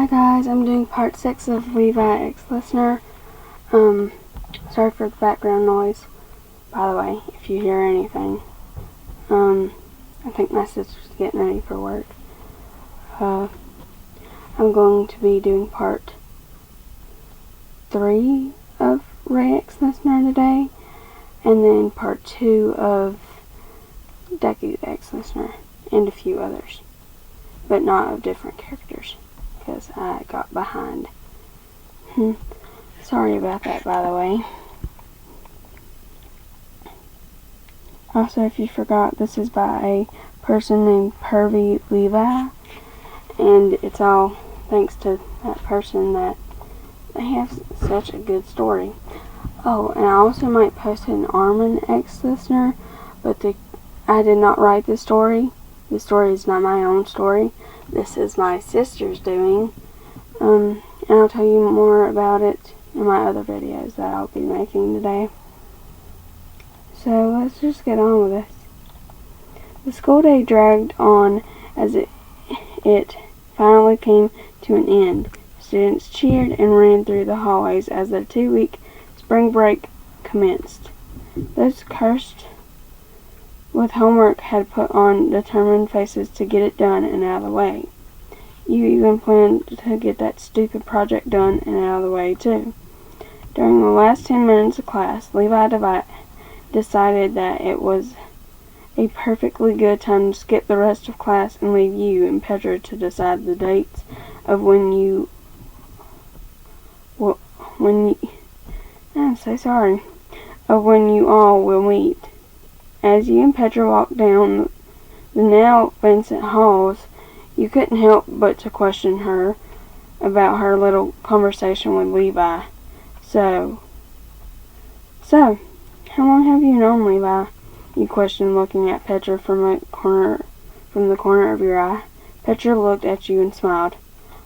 Hi guys, I'm doing part 6 of Levi ex-listener. Sorry for the background noise, by the way, if you hear anything. I think my sister's getting ready for work. I'm going to be doing part 3 of Ray ex-listener today, and then part 2 of Deku ex-listener, and a few others, but not of different characters, because I got behind. Sorry about that, by the way. Also, if you forgot, this is by a person named Pervy Levi, and it's all thanks to that person that they have such a good story. Oh, and I also might post an Armin ex-listener, but I did not write the story. The story is not my own story. This is my sister's doing. And I'll tell you more about it in my other videos that I'll be making today. So let's just get on with this. The school day dragged on as it finally came to an end. Students cheered and ran through the hallways as their 2-week spring break commenced. Those cursed with homework had put on determined faces to get it done and out of the way. You even planned to get that stupid project done and out of the way too. During the last 10 minutes of class, Levi decided that it was a perfectly good time to skip the rest of class and leave you and Petra to decide the dates of when you all will meet. As you and Petra walked down the now vacant halls, you couldn't help but to question her about her little conversation with Levi. So, how long have you known Levi? You questioned, looking at Petra from the corner of your eye. Petra looked at you and smiled.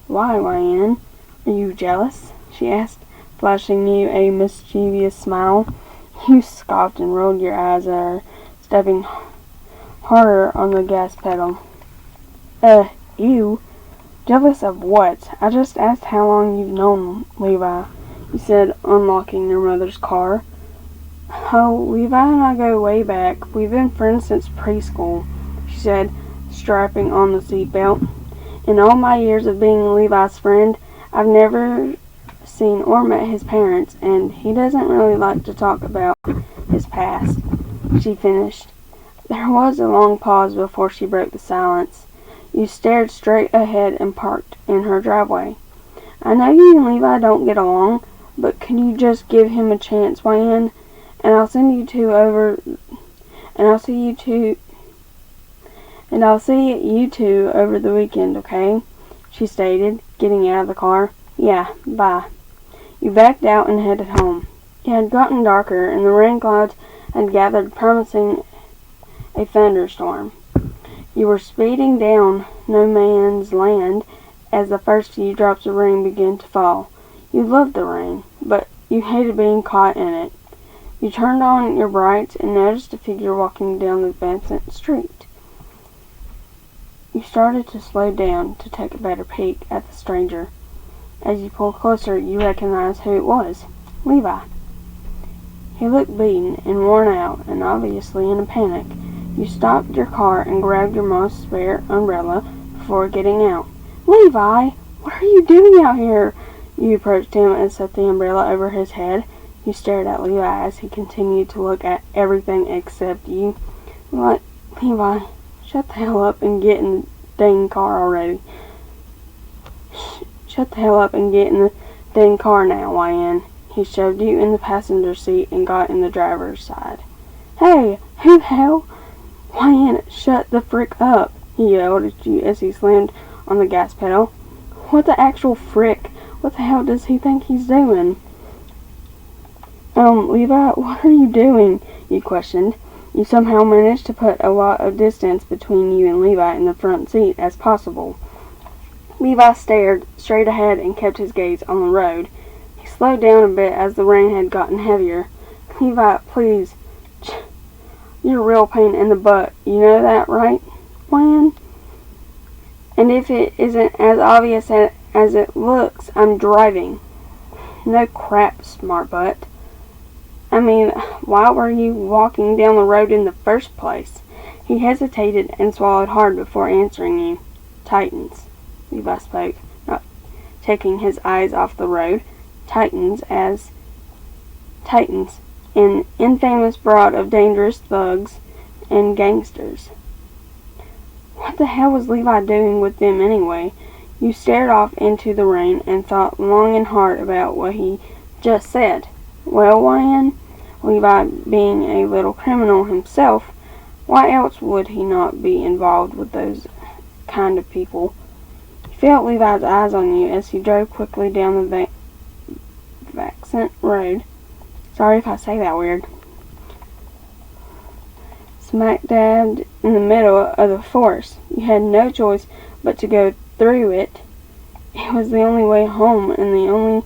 Why, YN? Are you jealous? She asked, flashing you a mischievous smile. You scoffed and rolled your eyes at her, stepping harder on the gas pedal. You? Jealous of what? I just asked how long you've known Levi, you said, unlocking your mother's car. Oh, Levi and I go way back. We've been friends since preschool, she said, strapping on the seatbelt. In all my years of being Levi's friend, I've never seen or met his parents, and he doesn't really like to talk about his past, she finished. There was a long pause before she broke the silence. You stared straight ahead and parked in her driveway. I know you and Levi don't get along, but can you just give him a chance, YN? And I'll see you two over the weekend, okay? She stated, getting out of the car. Yeah, bye. You backed out and headed home. It had gotten darker, and the rain clouds had gathered, promising a thunderstorm. You were speeding down no man's land as the first few drops of rain began to fall. You loved the rain, but you hated being caught in it. You turned on your brights and noticed a figure walking down the Vincent Street. You started to slow down to take a better peek at the stranger. As you pulled closer, you recognized who it was. Levi. He looked beaten and worn out, and obviously in a panic. You stopped your car and grabbed your mom's spare umbrella before getting out. Levi, what are you doing out here? You approached him and set the umbrella over his head. You stared at Levi as he continued to look at everything except you. Levi, shut the hell up and get in the dang car already. Shut the hell up and get in the dang car now, YN. He shoved you in the passenger seat and got in the driver's side. Hey, who the hell? YN, shut the frick up, he yelled at you as he slammed on the gas pedal. What the actual frick? What the hell does he think he's doing? Levi, what are you doing? You questioned. You somehow managed to put a lot of distance between you and Levi in the front seat as possible. Levi stared straight ahead and kept his gaze on the road. He slowed down a bit as the rain had gotten heavier. Levi, please. You're a real pain in the butt. You know that, right, Wayne? And if it isn't as obvious as it looks, I'm driving." "No crap, smart butt. I mean, why were you walking down the road in the first place?" He hesitated and swallowed hard before answering you. "Titans," Levi spoke, not taking his eyes off the road. Titans, an infamous brood of dangerous thugs and gangsters." What the hell was Levi doing with them anyway? You stared off into the rain and thought long and hard about what he just said. Well, Wyan, Levi being a little criminal himself, why else would he not be involved with those kind of people? You felt Levi's eyes on you as he drove quickly down the Vaccant Road. Sorry if I say that weird. Smack dab in the middle of the forest. You had no choice but to go through it. It was the only way home and the only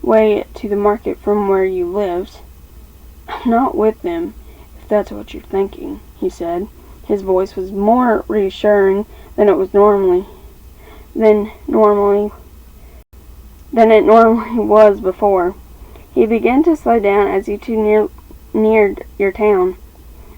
way to the market from where you lived. "I'm not with them, if that's what you're thinking," he said. His voice was more reassuring than it normally was before. He began to slow down as you two neared your town.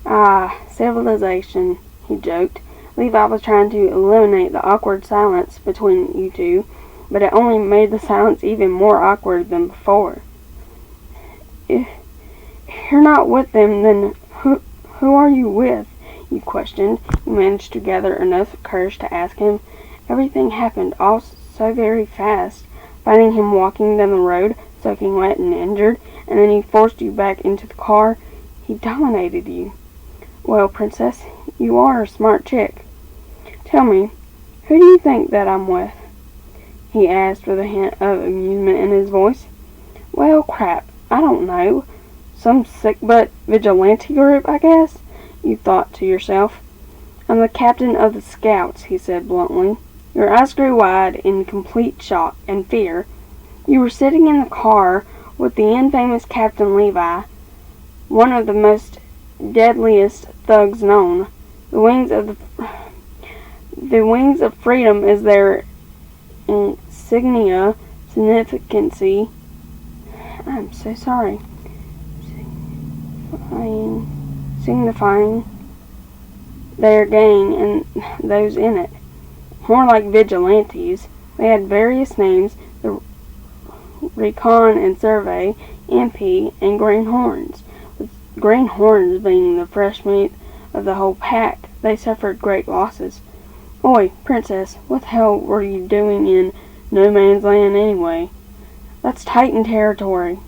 "Ah, civilization," he joked. Levi was trying to eliminate the awkward silence between you two, but it only made the silence even more awkward than before. If you're not with them, then who are you with?" you questioned. You managed to gather enough courage to ask him. Everything happened all so very fast. Finding him walking down the road, soaking wet and injured, and then he forced you back into the car. He dominated you. "Well, Princess, you are a smart chick. Tell me, who do you think that I'm with?" he asked with a hint of amusement in his voice. "Well, crap, I don't know. Some sick-butt vigilante group, I guess," you thought to yourself. "I'm the captain of the Scouts," he said bluntly. Your eyes grew wide in complete shock and fear. You were sitting in the car with the infamous Captain Levi, one of the most deadliest thugs known. The wings of freedom is their insignia, significancy. I'm so sorry. Signifying their gang and those in it. More like vigilantes. They had various names: the Recon and Survey, MP, and Greenhorns. With Greenhorns being the fresh meat of the whole pack, they suffered great losses. "Oi, Princess, what the hell were you doing in no man's land anyway? That's Titan territory.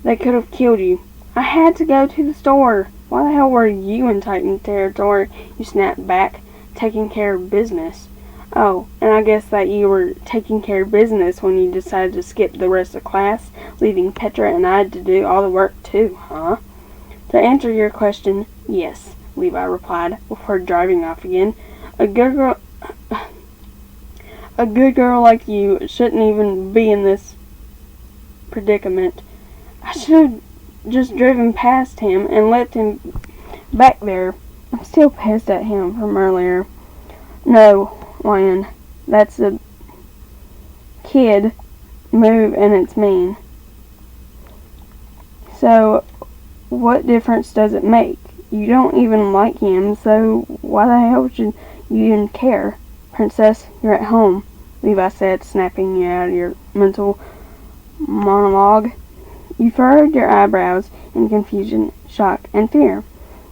They could have killed you." "I had to go to the store." "Why the hell were you in Titan territory?" you snapped back. "Taking care of business." "Oh, and I guess that you were taking care of business when you decided to skip the rest of class, leaving Petra and I to do all the work too, huh?" "To answer your question, yes," Levi replied before driving off again. A good girl like you shouldn't even be in this predicament. I should have just driven past him and left him back there. I'm still pissed at him from earlier." "No, Wyan, that's a kid move and it's mean. So, what difference does it make? You don't even like him, so why the hell should you even care?" "Princess, you're at home," Levi said, snapping you out of your mental monologue. You furrowed your eyebrows in confusion, shock, and fear.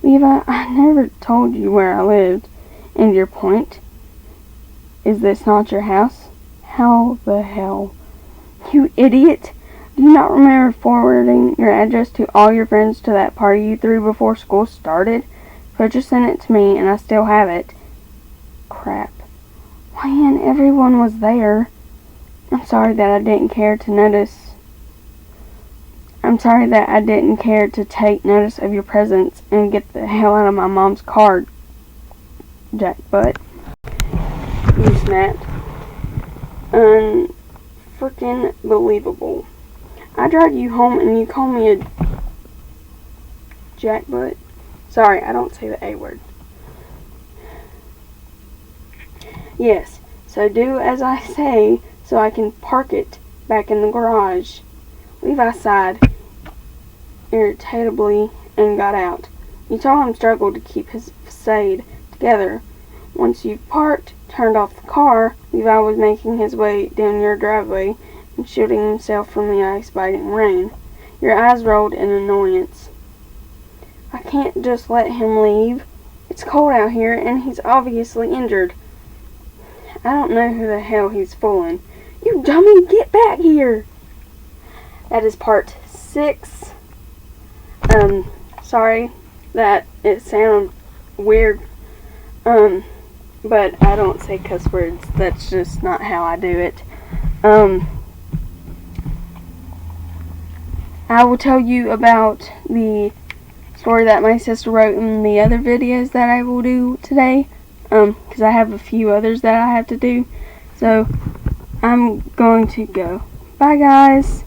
"Levi, I never told you where I lived. And your point? Is this not your house?" "How the hell?" "You idiot! Do you not remember forwarding your address to all your friends to that party you threw before school started? Fletcher sent it to me and I still have it." "Crap. Wyan, everyone was there. I'm sorry that I didn't care to take notice of your presence and get the hell out of my mom's car, jackbutt," you snapped. "Unfrickin' believable. I dragged you home and you call me a jackbutt? Sorry, I don't say the A word." "Yes, So do as I say so I can park it back in the garage." Levi sighed irritably and got out. You saw him struggle to keep his facade together. Once you've parked, turned off the car, Levi was making his way down your driveway and shielding himself from the ice-biting rain. Your eyes rolled in annoyance. "I can't just let him leave. It's cold out here and he's obviously injured. I don't know who the hell he's fooling." "You dummy, get back here!" That is part 6. Sorry that it sounded weird. But I don't say cuss words. That's just not how I do it. I will tell you about the story that my sister wrote in the other videos that I will do today. Because I have a few others that I have to do. So, I'm going to go. Bye, guys.